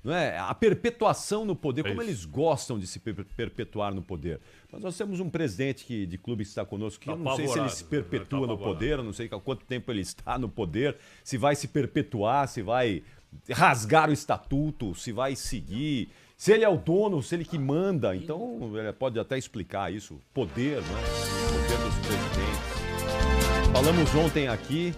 não é? A perpetuação no poder, como eles gostam de se perpetuar no poder. Mas nós temos um presidente de clube que está conosco, que eu não sei se ele se perpetua no poder, eu não sei há quanto tempo ele está no poder, se vai se perpetuar, se vai rasgar o estatuto, se vai seguir, se ele é o dono, se ele que manda. Então, ele pode até explicar isso. Poder, não é? O poder dos presidentes. Falamos ontem aqui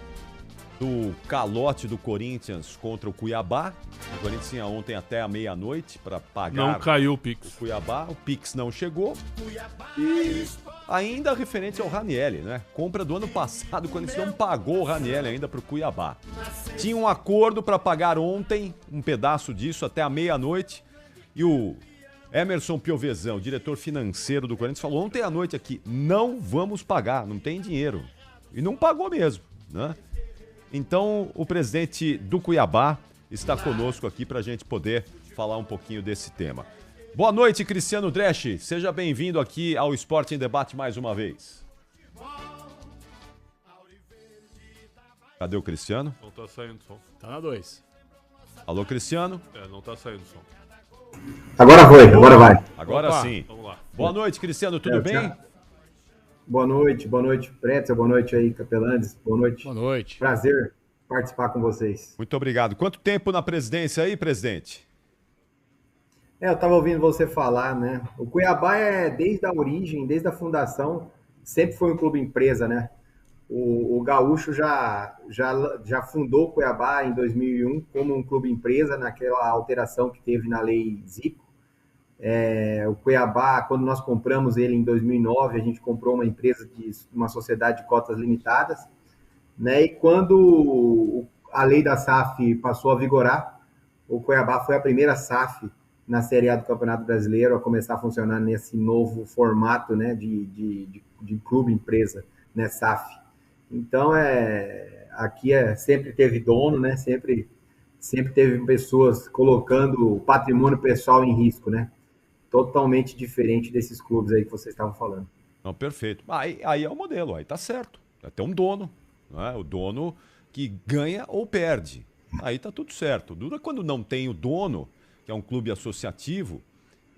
do calote do Corinthians contra o Cuiabá. O Corinthians tinha ontem até a meia-noite para pagar. Não caiu o Pix. O Cuiabá, o Pix não chegou. E ainda referente ao Ranieri, né? Compra do ano passado, o Corinthians não pagou o Ranieri ainda para o Cuiabá. Tinha um acordo para pagar ontem, um pedaço disso, até a meia-noite. E o Emerson Piovesan, o diretor financeiro do Corinthians, falou ontem à noite aqui, não vamos pagar, não tem dinheiro. E não pagou mesmo, né? Então, o presidente do Cuiabá está conosco aqui para a gente poder falar um pouquinho desse tema. Boa noite, Cristiano Dresch. Seja bem-vindo aqui ao Esporte em Debate mais uma vez. Cadê o Cristiano? Não tá saindo som. Tá na 2. Alô, Cristiano? Não tá saindo som. Agora foi, agora vai. Agora Opa, sim. vamos lá. Boa noite, Cristiano. Tudo bem? Boa noite, Pretzel, boa noite aí, Capelandes, boa noite. Boa noite. Prazer participar com vocês. Muito obrigado. Quanto tempo na presidência aí, presidente? Eu estava ouvindo você falar, né? O Cuiabá desde a origem, desde a fundação, sempre foi um clube empresa, né? O Gaúcho já fundou o Cuiabá em 2001 como um clube empresa, naquela alteração que teve na lei Zico. O Cuiabá, quando nós compramos ele em 2009, a gente comprou uma empresa uma sociedade de cotas limitadas, né? E quando a lei da SAF passou a vigorar, o Cuiabá foi a primeira SAF na Série A do Campeonato Brasileiro a começar a funcionar nesse novo formato, né, de clube empresa, né, SAF. Então, aqui sempre teve dono, né? Sempre teve pessoas colocando o patrimônio pessoal em risco, né? Totalmente diferente desses clubes aí que vocês estavam falando. Não, perfeito. Aí é o modelo, aí tá certo. Vai ter um dono, não é? O dono que ganha ou perde. Aí tá tudo certo. Dura quando não tem o dono, que é um clube associativo,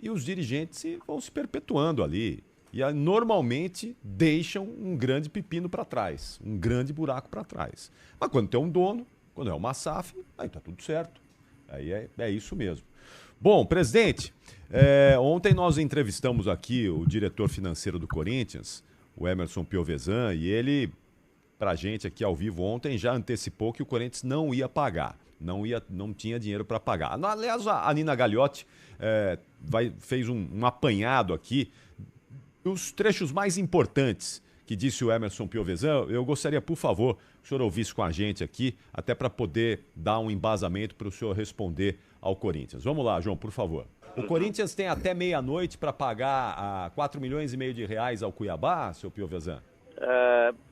e os dirigentes vão se perpetuando ali. E normalmente deixam um grande pepino para trás, um grande buraco para trás. Mas quando tem um dono, quando é uma SAF, aí tá tudo certo. Aí é isso mesmo. Bom, presidente, ontem nós entrevistamos aqui o diretor financeiro do Corinthians, o Emerson Piovesan, e ele, pra gente aqui ao vivo ontem, já antecipou que o Corinthians não ia pagar, não tinha dinheiro para pagar. Aliás, a Nina Gagliotti fez um apanhado aqui dos trechos mais importantes que disse o Emerson Piovesan. Eu gostaria, por favor, que o senhor ouvisse com a gente aqui, até para poder dar um embasamento para o senhor responder ao Corinthians. Vamos lá, João, por favor. O Corinthians tem até meia-noite para pagar 4 milhões e meio de reais ao Cuiabá, seu Piovesan?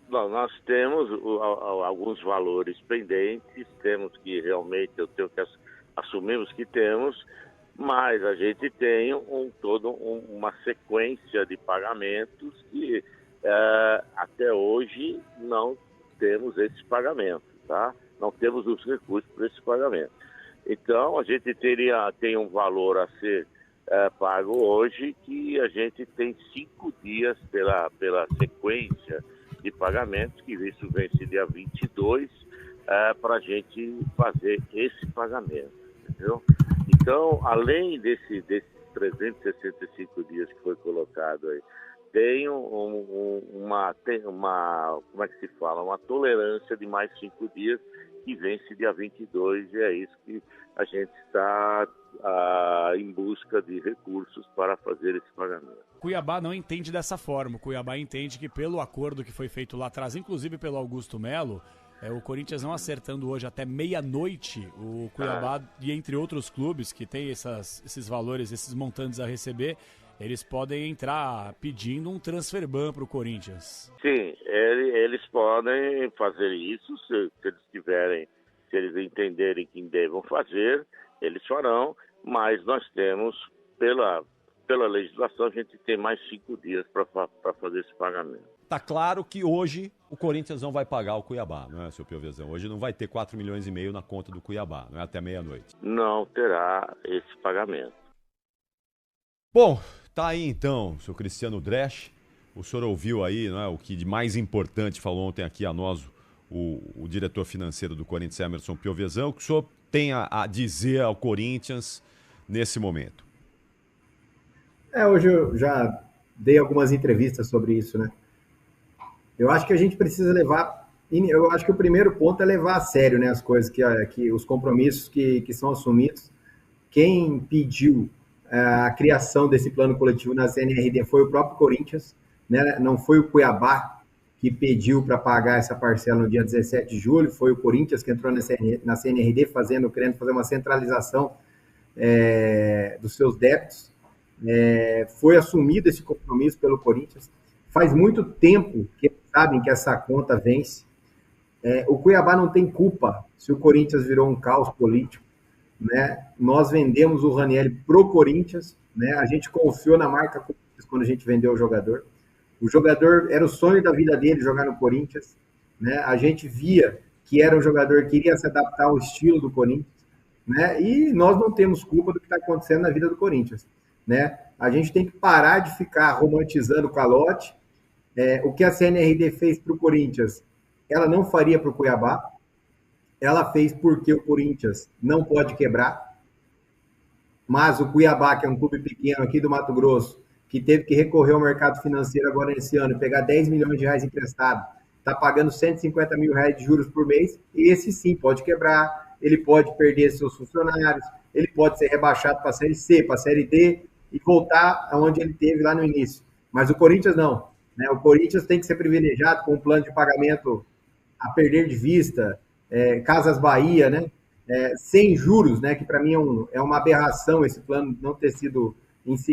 Bom, nós temos alguns valores pendentes, temos que realmente, assumimos que temos, mas a gente tem uma sequência de pagamentos que até hoje não temos esse pagamento, tá? Não temos os recursos para esse pagamento. Então, a gente tem um valor a ser pago hoje, que a gente tem 5 dias pela sequência de pagamentos, que isso vence dia 22, para a gente fazer esse pagamento, entendeu? Então, além desses 365 dias que foi colocado aí, tem uma como é que se fala? Uma tolerância de mais 5 dias, que vence dia 22, e é isso que a gente está em busca de recursos para fazer esse pagamento. Cuiabá não entende dessa forma. O Cuiabá entende que pelo acordo que foi feito lá atrás, inclusive pelo Augusto Melo, o Corinthians não acertando hoje até meia-noite, o Cuiabá, e entre outros clubes que tem esses valores, esses montantes a receber, eles podem entrar pedindo um transfer ban para o Corinthians. Sim, eles podem fazer isso, se eles entenderem que devam fazer, eles farão, mas nós temos, pela legislação, a gente tem mais 5 dias para fazer esse pagamento. tá claro que hoje o Corinthians não vai pagar o Cuiabá, não é, seu Piovezão? Hoje não vai ter 4,5 milhões na conta do Cuiabá, não é, até meia-noite. Não terá esse pagamento. Bom, tá aí então, seu Cristiano Dresch. O senhor ouviu aí, não é, o que de mais importante falou ontem aqui a nós o diretor financeiro do Corinthians, Emerson Piovezão. O que o senhor tem a dizer ao Corinthians nesse momento? Hoje eu já dei algumas entrevistas sobre isso, né? Eu acho que a gente precisa levar... Eu acho que o primeiro ponto é levar a sério, né, as coisas, que os compromissos que são assumidos. Quem pediu a criação desse plano coletivo na CNRD foi o próprio Corinthians, né? Não foi o Cuiabá que pediu para pagar essa parcela no dia 17 de julho, foi o Corinthians que entrou na CNRD querendo fazer uma centralização dos seus débitos. Foi assumido esse compromisso pelo Corinthians. Faz muito tempo que eles sabem que essa conta vence. O Cuiabá não tem culpa se o Corinthians virou um caos político, né? Nós vendemos o Ranieri pro Corinthians, né? A gente confiou na marca Corinthians quando a gente vendeu o jogador. O jogador era o sonho da vida dele jogar no Corinthians, né? A gente via que era um jogador que queria se adaptar ao estilo do Corinthians, né? E nós não temos culpa do que está acontecendo na vida do Corinthians, né? A gente tem que parar de ficar romantizando o calote. O que a CNRD fez para o Corinthians, ela não faria para o Cuiabá. Ela fez porque o Corinthians não pode quebrar, mas o Cuiabá, que é um clube pequeno aqui do Mato Grosso, que teve que recorrer ao mercado financeiro agora nesse ano e pegar 10 milhões de reais emprestado, está pagando 150 mil reais de juros por mês, e esse sim pode quebrar, ele pode perder seus funcionários, ele pode ser rebaixado para a Série C, para a Série D, e voltar aonde ele teve lá no início. Mas o Corinthians não, né? O Corinthians tem que ser privilegiado com um plano de pagamento a perder de vista, Casas Bahia, né? Sem juros, né? Que para mim é uma aberração esse plano não ter sido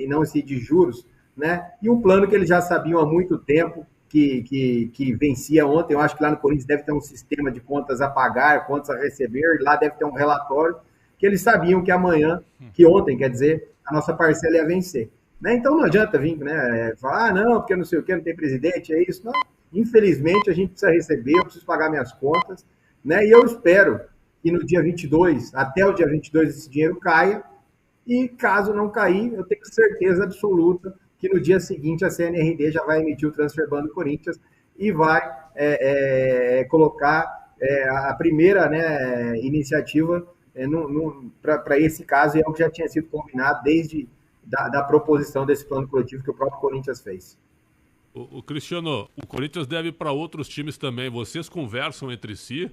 não de juros, né? E um plano que eles já sabiam há muito tempo que vencia ontem. Eu acho que lá no Corinthians deve ter um sistema de contas a pagar, contas a receber, lá deve ter um relatório que eles sabiam que ontem, quer dizer, a nossa parcela ia vencer, né? Então não adianta vir, né? Falar, não, porque não sei o que, não tem presidente, é isso. Não, infelizmente a gente precisa receber, eu preciso pagar minhas contas, né? E eu espero que no dia 22, até o dia 22, esse dinheiro caia, e caso não cair, eu tenho certeza absoluta que no dia seguinte a CNRD já vai emitir o transfer ban do Corinthians e vai colocar a primeira, né, iniciativa para esse caso, e é o que já tinha sido combinado desde da proposição desse plano coletivo que o próprio Corinthians fez. O Cristiano, o Corinthians deve para outros times também. Vocês conversam entre si?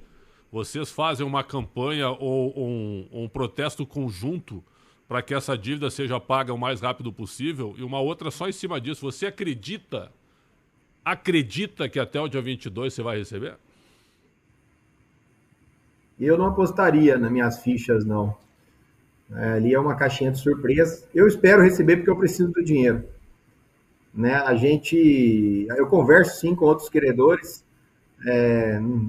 Vocês fazem uma campanha ou um protesto conjunto para que essa dívida seja paga o mais rápido possível? E uma outra só em cima disso. Você acredita que até o dia 22 você vai receber? Eu não apostaria nas minhas fichas, não. Ali é uma caixinha de surpresa. Eu espero receber porque eu preciso do dinheiro, né? Eu converso sim com outros credores.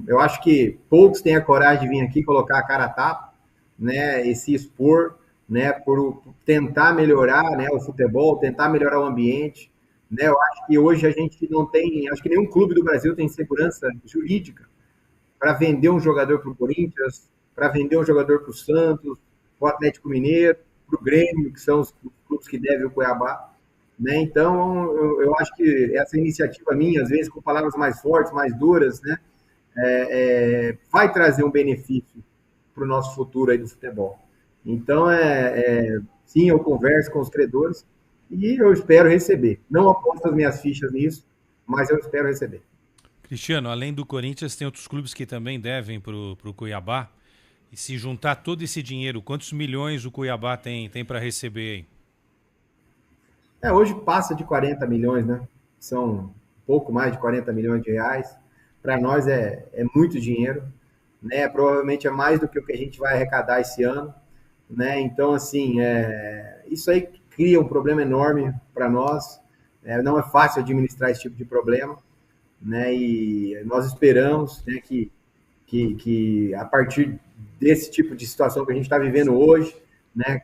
Eu acho que poucos têm a coragem de vir aqui colocar a cara a tapa, né? E se expor, né? Por tentar melhorar, né, o futebol, tentar melhorar o ambiente, né? Eu acho que hoje a gente não tem, acho que nenhum clube do Brasil tem segurança jurídica para vender um jogador para o Corinthians, para vender um jogador para o Santos, para o Atlético Mineiro, para o Grêmio, que são os clubes que devem o Cuiabá, né? Então, eu acho que essa iniciativa minha, às vezes com palavras mais fortes, mais duras, né, vai trazer um benefício para o nosso futuro aí do futebol. Então, sim, eu converso com os credores e eu espero receber. Não aposto as minhas fichas nisso, mas eu espero receber. Cristiano, além do Corinthians, tem outros clubes que também devem para o Cuiabá. E se juntar todo esse dinheiro, quantos milhões o Cuiabá tem para receber aí? Hoje passa de 40 milhões, né? São um pouco mais de 40 milhões de reais. Para nós é muito dinheiro, né? Provavelmente é mais do que o que a gente vai arrecadar esse ano, né? Então, assim, isso aí cria um problema enorme para nós. Não é fácil administrar esse tipo de problema, né? E nós esperamos, né, que a partir desse tipo de situação que a gente está vivendo hoje, né,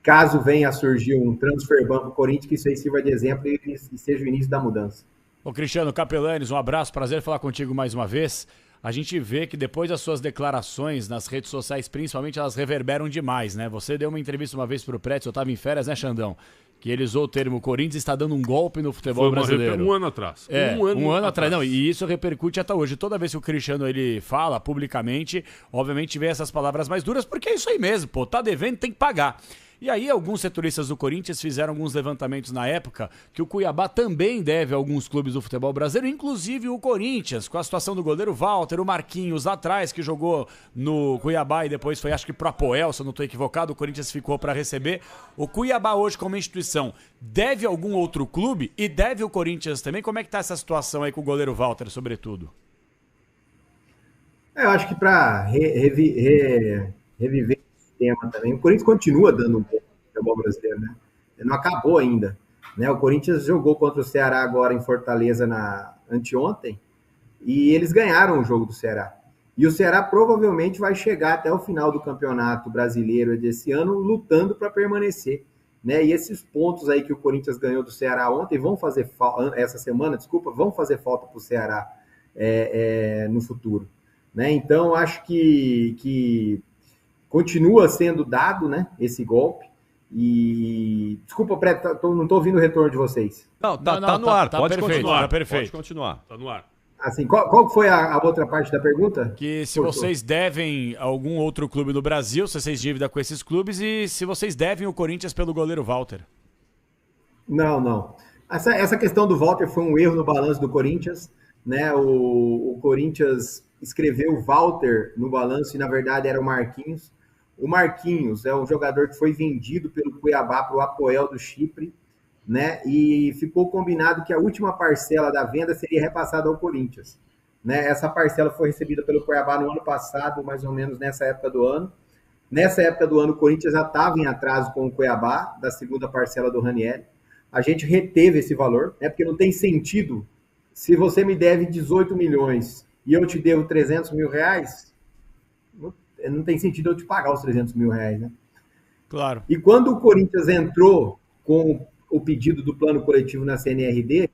caso venha a surgir um transfer ban para o Corinthians, que isso aí sirva de exemplo e seja o início da mudança. Ô Cristiano Capelanes, um abraço, prazer falar contigo mais uma vez. A gente vê que depois das suas declarações nas redes sociais, principalmente, elas reverberam demais, né? Você deu uma entrevista uma vez pro Pretz, eu tava em férias, né, Xandão? Que ele usou o termo Corinthians está dando um golpe no futebol brasileiro. Um ano atrás. Um ano atrás. Não, e isso repercute até hoje. Toda vez que o Cristiano ele fala publicamente, obviamente vem essas palavras mais duras, porque é isso aí mesmo, pô. Tá devendo, tem que pagar. E aí alguns setoristas do Corinthians fizeram alguns levantamentos na época que o Cuiabá também deve a alguns clubes do futebol brasileiro, inclusive o Corinthians, com a situação do goleiro Walter, o Marquinhos lá atrás, que jogou no Cuiabá e depois foi, acho que pro Apoel, se eu não estou equivocado, o Corinthians ficou para receber. O Cuiabá hoje, como instituição, deve algum outro clube e deve o Corinthians também? Como é que tá essa situação aí com o goleiro Walter, sobretudo? Eu acho que para reviver tema também. O Corinthians continua dando um pouco no futebol brasileiro, né? Não acabou ainda, né? O Corinthians jogou contra o Ceará agora em Fortaleza anteontem e eles ganharam o jogo do Ceará. E o Ceará provavelmente vai chegar até o final do Campeonato Brasileiro desse ano lutando para permanecer, né? E esses pontos aí que o Corinthians ganhou do Ceará ontem vão fazer essa semana, vão fazer falta para o Ceará no futuro, né? Então acho que continua sendo dado, né, esse golpe. E desculpa, Preto, não estou ouvindo o retorno de vocês. Não, tá no ar. Pode perfeito, continuar. tá perfeito. Pode continuar. Tá no ar. Assim, qual foi a outra parte da pergunta? Que se vocês devem a algum outro clube no Brasil, se vocês dívida com esses clubes e se vocês devem o Corinthians pelo goleiro Walter. Não. Essa questão do Walter foi um erro no balanço do Corinthians, né? O Corinthians escreveu Walter no balanço e na verdade era o Marquinhos. O Marquinhos é um jogador que foi vendido pelo Cuiabá para o Apoel do Chipre, né? E ficou combinado que a última parcela da venda seria repassada ao Corinthians, né? Essa parcela foi recebida pelo Cuiabá no ano passado, mais ou menos nessa época do ano. Nessa época do ano, o Corinthians já estava em atraso com o Cuiabá, da segunda parcela do Ranieri. A gente reteve esse valor, né? Porque não tem sentido, se você me deve 18 milhões e eu te devo 300 mil reais, não tem sentido eu te pagar os 300 mil reais, né? Claro. E quando o Corinthians entrou com o pedido do plano coletivo na CNRD,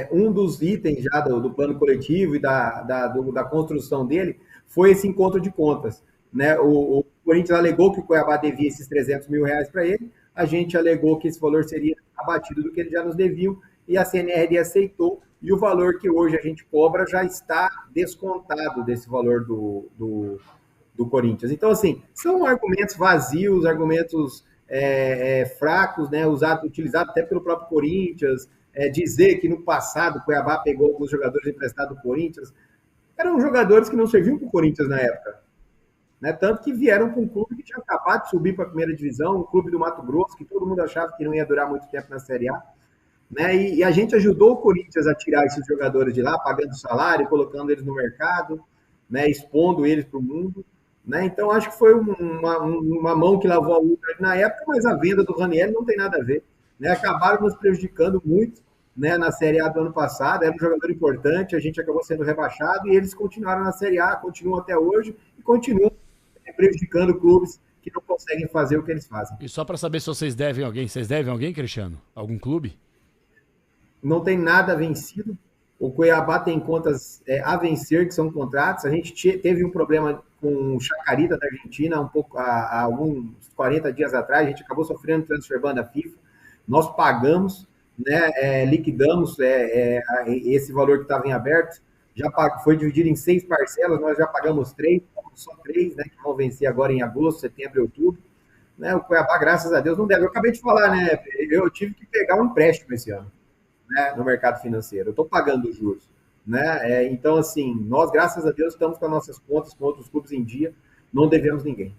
um dos itens já do plano coletivo e da construção dele foi esse encontro de contas, né? O Corinthians alegou que o Cuiabá devia esses 300 mil reais para ele, a gente alegou que esse valor seria abatido do que eles já nos deviam e a CNRD aceitou. E o valor que hoje a gente cobra já está descontado desse valor do Corinthians. Então, assim, são argumentos vazios, argumentos fracos, né, utilizados até pelo próprio Corinthians, dizer que no passado o Cuiabá pegou alguns jogadores emprestados do Corinthians. Eram jogadores que não serviam para o Corinthians na época, né, tanto que vieram para um clube que tinha acabado de subir para a primeira divisão, um clube do Mato Grosso, que todo mundo achava que não ia durar muito tempo na Série A. Né? E a gente ajudou o Corinthians a tirar esses jogadores de lá, pagando salário, colocando eles no mercado, né? Expondo eles para o mundo. Né? Então, acho que foi uma mão que lavou a outra na época, mas a venda do Ranieri não tem nada a ver. Né? Acabaram nos prejudicando muito, né, na Série A do ano passado, era um jogador importante, a gente acabou sendo rebaixado e eles continuaram na Série A, continuam até hoje e continuam prejudicando clubes que não conseguem fazer o que eles fazem. E só para saber se vocês devem alguém, Cristiano? Algum clube? Não tem nada vencido. O Cuiabá tem contas a vencer, que são contratos. A gente teve um problema com o Chacarita da Argentina há alguns 40 dias atrás. A gente acabou sofrendo transfer ban da FIFA. Nós pagamos, né, liquidamos esse valor que estava em aberto. Foi dividido em 6 parcelas. Nós já pagamos 3, só 3, né, que vão vencer agora em agosto, setembro e outubro. Né, o Cuiabá, graças a Deus, não deve. Eu acabei de falar, né? Eu tive que pegar um empréstimo esse ano. Né, no mercado financeiro, eu estou pagando os juros, né? Então, assim, nós, graças a Deus, estamos com as nossas contas com outros clubes em dia, não devemos ninguém.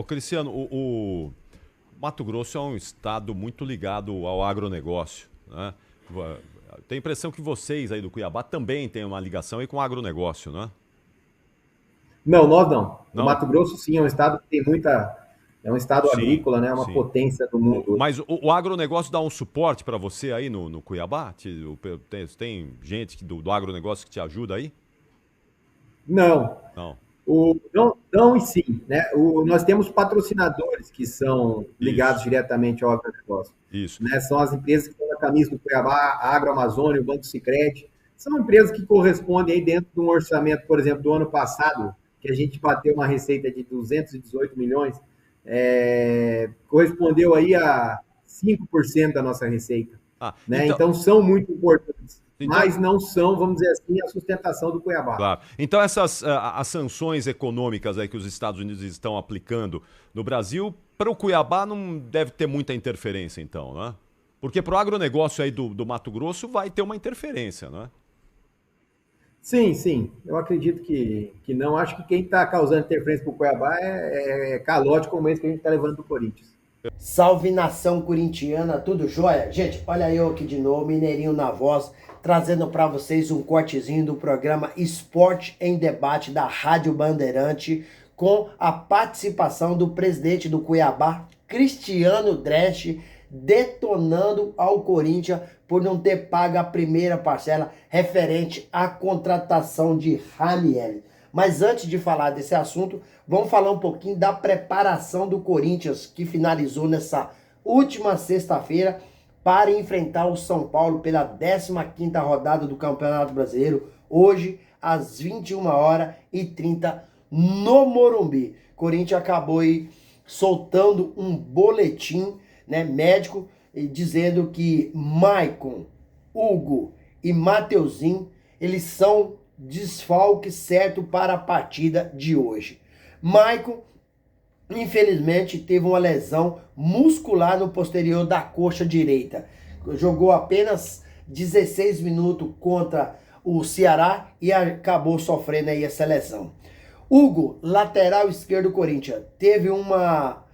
Cristiano, o Mato Grosso é um estado muito ligado ao agronegócio, né? Tenho a impressão que vocês aí do Cuiabá também têm uma ligação aí com o agronegócio, né? Não, nós não. O Mato Grosso, sim, é um estado que tem muita... É um estado agrícola, né? É uma potência do mundo. Mas o agronegócio dá um suporte para você aí no Cuiabá? Tem gente do agronegócio que te ajuda aí? Não. Não. Não e sim. Né? Nós temos patrocinadores que são ligados diretamente ao agronegócio. Isso. Né? São as empresas que estão na camisa do Cuiabá, a Agroamazônia, o Banco Sicredi. São empresas que correspondem aí dentro de um orçamento, por exemplo, do ano passado, que a gente bateu uma receita de 218 milhões, correspondeu aí a 5% da nossa receita. Né? Então, são muito importantes, mas não são, vamos dizer assim, a sustentação do Cuiabá. Claro. Então, as sanções econômicas aí que os Estados Unidos estão aplicando no Brasil, para o Cuiabá não deve ter muita interferência, então, né? Porque para o agronegócio aí do Mato Grosso vai ter uma interferência, não é? Sim. Eu acredito que não. Acho que quem está causando interferência para o Cuiabá é calote como esse que a gente está levando do Corinthians. Salve nação corintiana, tudo jóia? Gente, olha eu aqui de novo, Mineirinho na voz, trazendo para vocês um cortezinho do programa Esporte em Debate da Rádio Bandeirante, com a participação do presidente do Cuiabá, Cristiano Dresch, detonando ao Corinthians por não ter pago a primeira parcela referente à contratação de Ranieri. Mas antes de falar desse assunto, vamos falar um pouquinho da preparação do Corinthians, que finalizou nessa última sexta-feira para enfrentar o São Paulo pela 15ª rodada do Campeonato Brasileiro, hoje às 21h30 no Morumbi. O Corinthians acabou aí soltando um boletim, né, médico, dizendo que Maicon, Hugo e Mateuzinho, eles são desfalque certo para a partida de hoje. Maicon, infelizmente, teve uma lesão muscular no posterior da coxa direita. Jogou apenas 16 minutos contra o Ceará e acabou sofrendo aí essa lesão. Hugo, lateral esquerdo do Corinthians, teve uma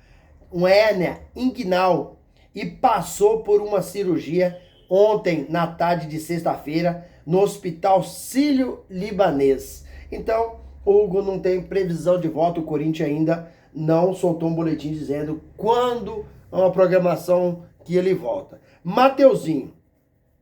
hérnia inguinal e passou por uma cirurgia ontem, na tarde de sexta-feira, no Hospital Sírio-Libanês. Então, o Hugo não tem previsão de volta. O Corinthians ainda não soltou um boletim dizendo quando é uma programação que ele volta. Mateuzinho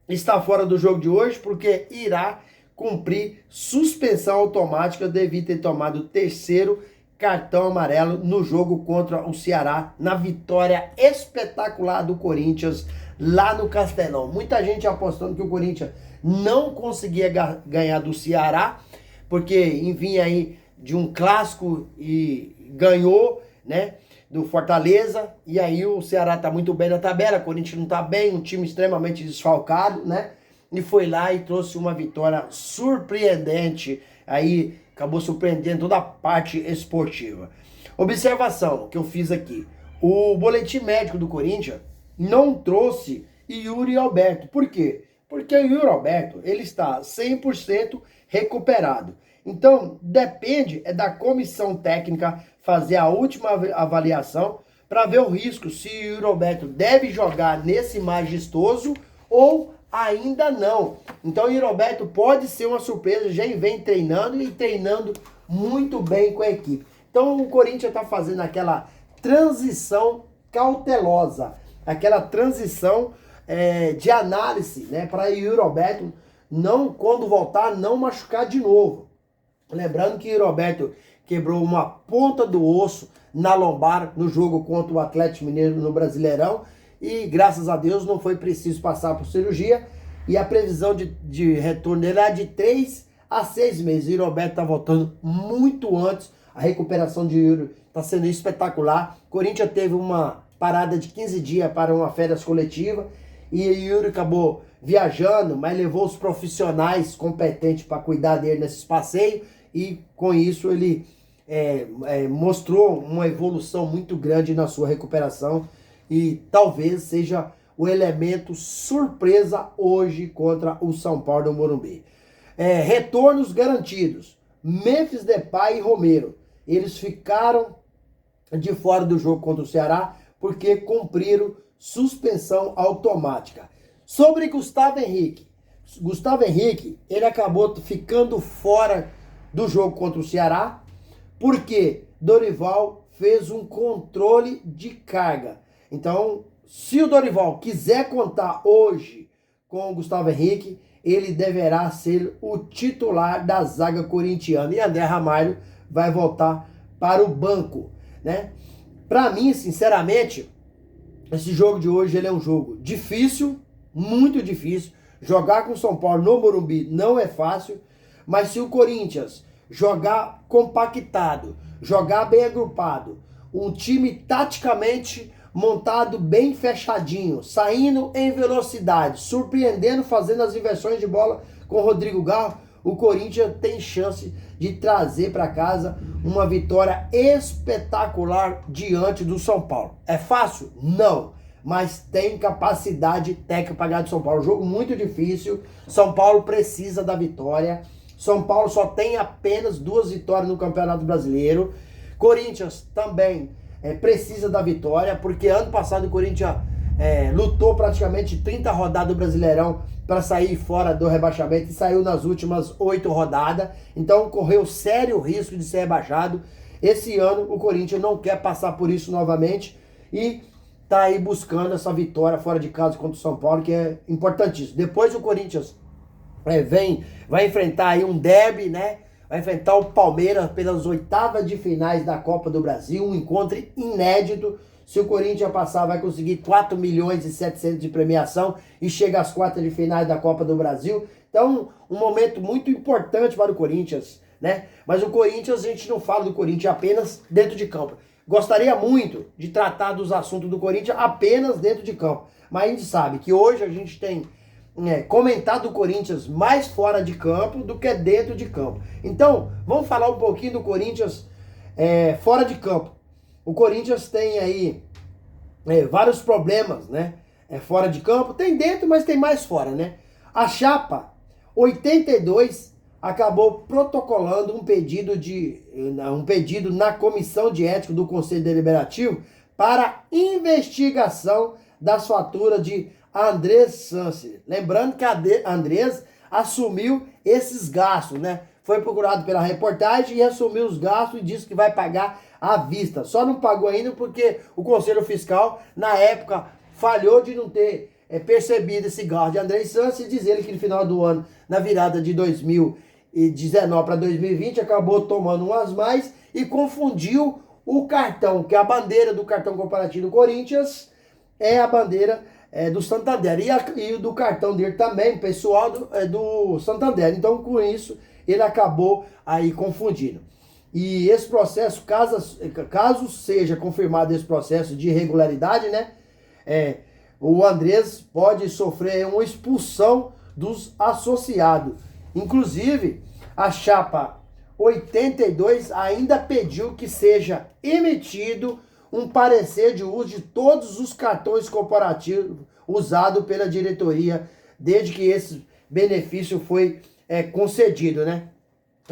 está fora do jogo de hoje porque irá cumprir suspensão automática devido ter tomado o 3º cartão amarelo no jogo contra o Ceará, na vitória espetacular do Corinthians lá no Castelão. Muita gente apostando que o Corinthians não conseguia ganhar do Ceará, porque vinha aí de um clássico e ganhou, né, do Fortaleza, e aí o Ceará tá muito bem na tabela, o Corinthians não tá bem, um time extremamente desfalcado, né, e foi lá e trouxe uma vitória surpreendente, aí acabou surpreendendo toda a parte esportiva. Observação que eu fiz aqui, o boletim médico do Corinthians não trouxe Yuri Alberto. Por quê? Porque o Yuri Alberto, ele está 100% recuperado. Então, depende da comissão técnica fazer a última avaliação para ver o risco, se o Yuri Alberto deve jogar nesse majestoso ou ainda não. Então, o Yuri Alberto pode ser uma surpresa, já vem treinando e treinando muito bem com a equipe. Então, o Corinthians está fazendo aquela transição cautelosa, aquela transição de análise, né, para Yuri Alberto não, quando voltar, não machucar de novo. Lembrando que Yuri Alberto quebrou uma ponta do osso na lombar no jogo contra o Atlético Mineiro no Brasileirão e graças a Deus não foi preciso passar por cirurgia e a previsão de retorno dele é de 3 a 6 meses. Yuri Alberto está voltando muito antes, a recuperação de Yuri está sendo espetacular. Corinthians teve uma parada de 15 dias para uma férias coletiva e Yuri acabou viajando, mas levou os profissionais competentes para cuidar dele nesses passeios e com isso ele mostrou uma evolução muito grande na sua recuperação e talvez seja o elemento surpresa hoje contra o São Paulo do Morumbi. Retornos garantidos, Memphis Depay e Romero, eles ficaram de fora do jogo contra o Ceará porque cumpriram suspensão automática. Sobre Gustavo Henrique, ele acabou ficando fora do jogo contra o Ceará porque Dorival fez um controle de carga. Então, se o Dorival quiser contar hoje com o Gustavo Henrique, ele deverá ser o titular da zaga corintiana e André Ramalho vai voltar para o banco, né? Para mim, sinceramente, esse jogo de hoje ele é um jogo difícil, muito difícil. Jogar com o São Paulo no Morumbi não é fácil, mas se o Corinthians jogar compactado, jogar bem agrupado, um time taticamente montado bem fechadinho, saindo em velocidade, surpreendendo, fazendo as inversões de bola com o Rodrigo Garro, o Corinthians tem chance de trazer para casa uma vitória espetacular diante do São Paulo. É fácil? Não. Mas tem capacidade técnica para ganhar do São Paulo. Jogo muito difícil. São Paulo precisa da vitória. São Paulo só tem apenas 2 vitórias no Campeonato Brasileiro. Corinthians também precisa da vitória, porque ano passado o Corinthians lutou praticamente 30 rodadas do Brasileirão para sair fora do rebaixamento e saiu nas últimas 8 rodadas. Então correu sério risco de ser rebaixado. Esse ano o Corinthians não quer passar por isso novamente e tá aí buscando essa vitória fora de casa contra o São Paulo, que é importantíssimo. Depois o Corinthians vai enfrentar aí um derby, né? Vai enfrentar o Palmeiras pelas 8ª de finais da Copa do Brasil, um encontro inédito. Se o Corinthians passar, vai conseguir 4 milhões e 700 de premiação e chega às 4 de finais da Copa do Brasil. Então, um momento muito importante para o Corinthians, né? Mas o Corinthians, a gente não fala do Corinthians apenas dentro de campo. Gostaria muito de tratar dos assuntos do Corinthians apenas dentro de campo. Mas a gente sabe que hoje a gente tem comentado o Corinthians mais fora de campo do que dentro de campo. Então, vamos falar um pouquinho do Corinthians fora de campo. O Corinthians tem aí vários problemas, né? Fora de campo. Tem dentro, mas tem mais fora, né? A Chapa 82 acabou protocolando um pedido na Comissão de Ética do Conselho Deliberativo para investigação das faturas de Andrés Sanches. Lembrando que Andrés assumiu esses gastos, né? Foi procurado pela reportagem e assumiu os gastos e disse que vai pagar à vista. Só não pagou ainda porque o Conselho Fiscal, na época, falhou de não ter percebido esse gasto de Andrés Sanches e dizer que no final do ano, na virada de 2019 para 2020, acabou tomando umas mais e confundiu o cartão, que é a bandeira do cartão corporativo do Corinthians, é a bandeira do Santander. E o do cartão dele também, pessoal, do Santander. Então, com isso, ele acabou aí confundindo. E esse processo, caso seja confirmado esse processo de irregularidade, né, o Andrés pode sofrer uma expulsão dos associados. Inclusive, a Chapa 82 ainda pediu que seja emitido um parecer de uso de todos os cartões corporativos usados pela diretoria desde que esse benefício foi concedido, né?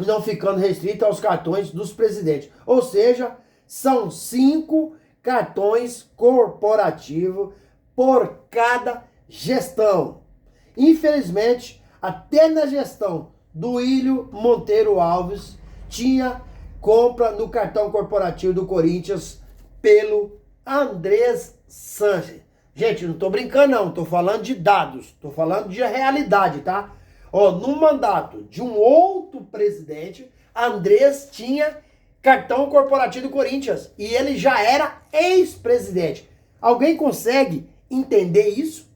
Não ficando restrito aos cartões dos presidentes. Ou seja, são 5 cartões corporativos por cada gestão. Infelizmente, até na gestão do Ílio Monteiro Alves, tinha compra no cartão corporativo do Corinthians pelo Andrés Sanches. Gente, não tô brincando não, tô falando de dados, tô falando de realidade, tá? No mandato de um outro presidente, Andrés tinha cartão corporativo do Corinthians e ele já era ex-presidente. Alguém consegue entender isso?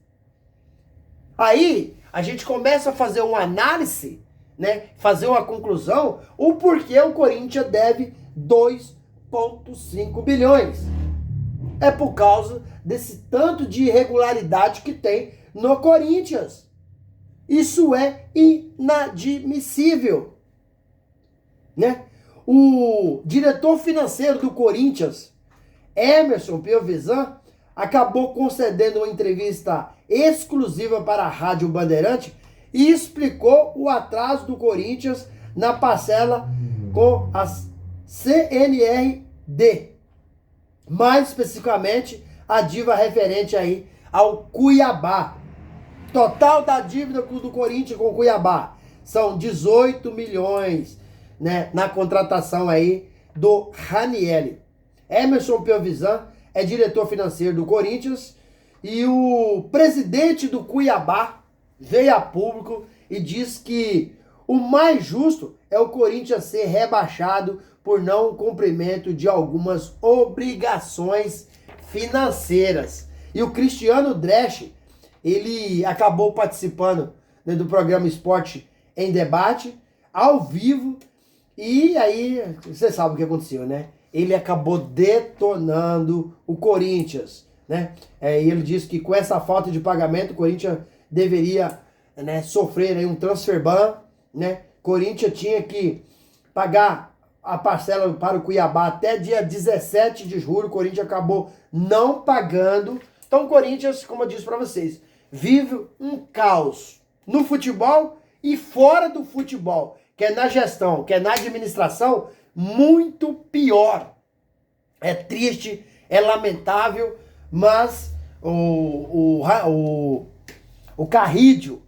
Aí a gente começa a fazer uma análise, né? Fazer uma conclusão, o porquê o Corinthians deve 2,5 bilhões. É por causa desse tanto de irregularidade que tem no Corinthians. Isso é inadmissível, né? O diretor financeiro do Corinthians, Emerson Piovesan, acabou concedendo uma entrevista exclusiva para a Rádio Bandeirante e explicou o atraso do Corinthians na parcela com a CNRD. Mais especificamente, a dívida referente aí ao Cuiabá. Total da dívida do Corinthians com o Cuiabá são 18 milhões, né, na contratação aí do Ranieri. Emerson Piovesan é diretor financeiro do Corinthians e o presidente do Cuiabá veio a público e diz que o mais justo é o Corinthians ser rebaixado por não cumprimento de algumas obrigações financeiras. E o Cristiano Dresch ele acabou participando, né, do programa Esporte em Debate, ao vivo, e aí você sabe o que aconteceu, né? Ele acabou detonando o Corinthians, né? E ele disse que com essa falta de pagamento o Corinthians deveria, né, sofrer aí um transfer ban, né? Corinthians tinha que pagar a parcela para o Cuiabá até dia 17 de julho, o Corinthians acabou não pagando. Então o Corinthians, como eu disse para vocês, vive um caos no futebol e fora do futebol, que é na gestão, que é na administração, muito pior. É triste, é lamentável, mas o Carrídio,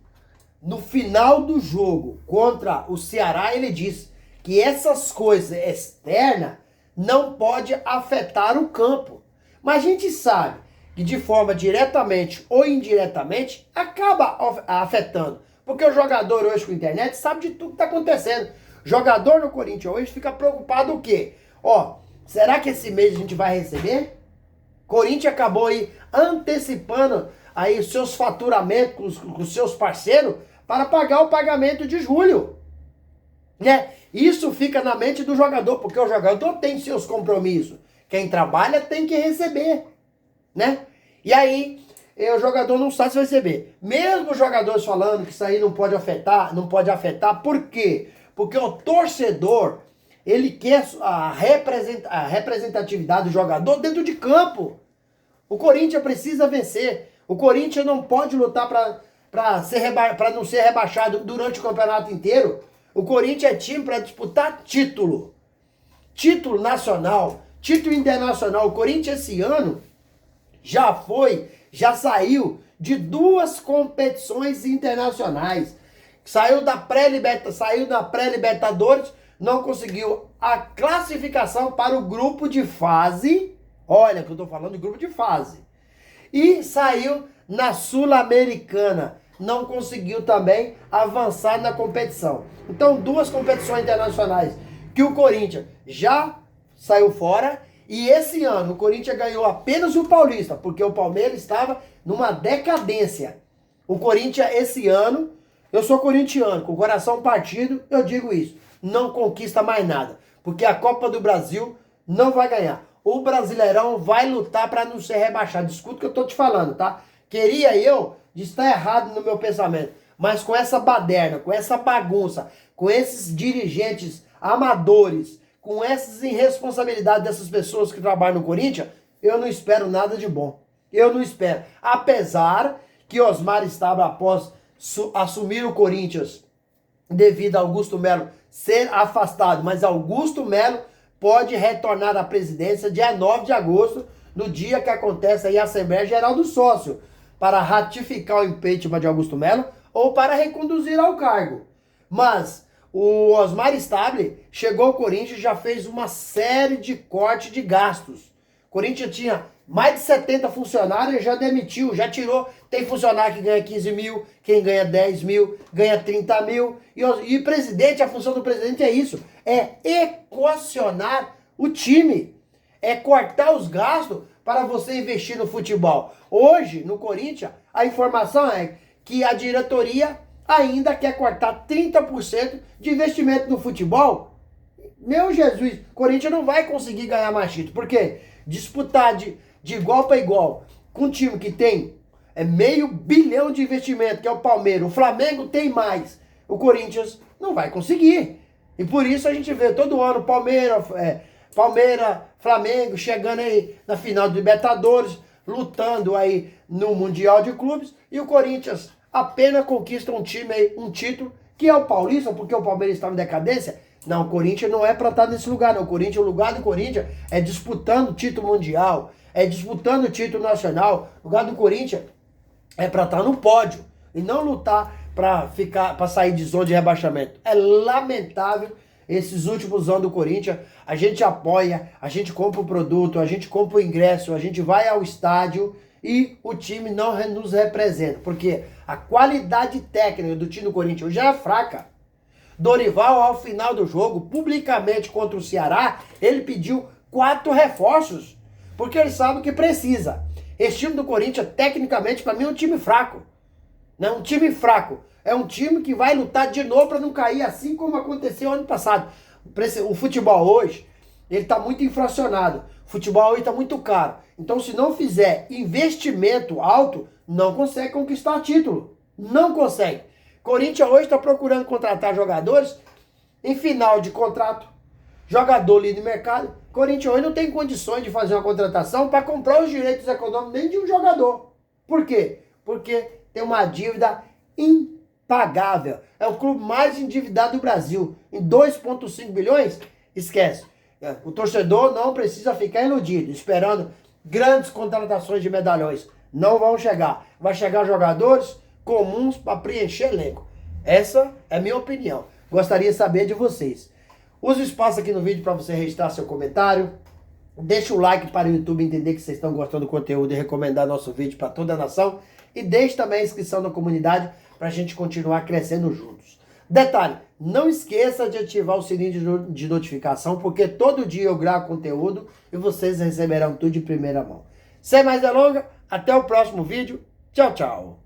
no final do jogo contra o Ceará, ele disse que essas coisas externas não pode afetar o campo. Mas a gente sabe que de forma diretamente ou indiretamente acaba afetando. Porque o jogador hoje com a internet sabe de tudo que está acontecendo. O jogador no Corinthians hoje fica preocupado o quê? Ó, será que esse mês a gente vai receber? Corinthians acabou aí antecipando aí seus faturamentos com os seus parceiros para pagar o pagamento de julho, né? Isso fica na mente do jogador, porque o jogador tem seus compromissos. Quem trabalha tem que receber, né? E aí, o jogador não sabe se vai receber. Mesmo os jogadores falando que isso aí não pode afetar, por quê? Porque o torcedor, ele quer a representatividade do jogador dentro de campo. O Corinthians precisa vencer. O Corinthians não pode lutar para não ser rebaixado durante o campeonato inteiro. O Corinthians é time para disputar título. Título nacional, título internacional. O Corinthians esse ano já saiu de 2 competições internacionais. Saiu da pré-Libertadores, não conseguiu a classificação para o grupo de fase. Olha que eu tô falando de grupo de fase. E saiu na Sul-Americana. Não conseguiu também avançar na competição. Então, 2 competições internacionais que o Corinthians já saiu fora. E esse ano o Corinthians ganhou apenas o Paulista, porque o Palmeiras estava numa decadência. O Corinthians esse ano, eu sou corintiano, com o coração partido, eu digo isso, não conquista mais nada. Porque a Copa do Brasil não vai ganhar. O Brasileirão vai lutar para não ser rebaixado. Escuta o que eu tô te falando, tá? Queria eu de estar errado no meu pensamento, mas com essa baderna, com essa bagunça, com esses dirigentes amadores, com essas irresponsabilidades dessas pessoas que trabalham no Corinthians, eu não espero nada de bom. Eu não espero. Apesar que Osmar Stabile, após assumir o Corinthians, devido a Augusto Melo ser afastado, mas Augusto Melo pode retornar à presidência dia 9 de agosto, no dia que acontece aí a Assembleia Geral do Sócio, para ratificar o impeachment de Augusto Melo ou para reconduzir ao cargo. Mas o Osmar Stabile chegou ao Corinthians e já fez uma série de cortes de gastos. O Corinthians tinha mais de 70 funcionários, já demitiu, já tirou. Tem funcionário que ganha 15 mil, quem ganha 10 mil, ganha 30 mil. E presidente, a função do presidente é isso, é equacionar o time, é cortar os gastos para você investir no futebol. Hoje, no Corinthians, a informação é que a diretoria ainda quer cortar 30% de investimento no futebol. Meu Jesus, o Corinthians não vai conseguir ganhar mais título. Por quê? Disputar de igual para igual com um time que tem $500 milhão de investimento, que é o Palmeiras, o Flamengo tem mais, o Corinthians não vai conseguir. E por isso a gente vê todo ano Palmeiras, Flamengo chegando aí na final do Libertadores, lutando aí no Mundial de Clubes, e o Corinthians apenas conquista um título, que é o Paulista, porque o Palmeiras está em decadência. Não, o Corinthians não é para estar nesse lugar, não. O lugar do Corinthians é disputando o título mundial, é disputando o título nacional. O lugar do Corinthians é para estar no pódio e não lutar para sair de zona de rebaixamento. É lamentável esses últimos anos do Corinthians. A gente apoia, a gente compra o produto, a gente compra o ingresso, a gente vai ao estádio e o time não nos representa, porque a qualidade técnica do time do Corinthians já é fraca. Dorival, ao final do jogo, publicamente contra o Ceará, ele pediu 4 reforços, porque ele sabe que precisa. Esse time do Corinthians, tecnicamente, para mim, é um time fraco. Não é um time fraco. É um time que vai lutar de novo para não cair, assim como aconteceu ano passado. O futebol hoje, ele está muito inflacionado. O futebol hoje está muito caro. Então, se não fizer investimento alto, não consegue conquistar título. Não consegue. Corinthians hoje está procurando contratar jogadores em final de contrato. Jogador livre de mercado. Corinthians hoje não tem condições de fazer uma contratação para comprar os direitos econômicos nem de um jogador. Por quê? Porque tem uma dívida impagável. É o clube mais endividado do Brasil. Em 2,5 bilhões, esquece. O torcedor não precisa ficar iludido, esperando grandes contratações de medalhões. Não vão chegar. Vai chegar jogadores comuns para preencher elenco. Essa é a minha opinião. Gostaria de saber de vocês. Use o espaço aqui no vídeo para você registrar seu comentário. Deixe o like para o YouTube entender que vocês estão gostando do conteúdo e recomendar nosso vídeo para toda a nação. E deixe também a inscrição na comunidade para a gente continuar crescendo juntos. Detalhe, não esqueça de ativar o sininho de notificação, porque todo dia eu gravo conteúdo e vocês receberão tudo de primeira mão. Sem mais delongas, até o próximo vídeo. Tchau, tchau.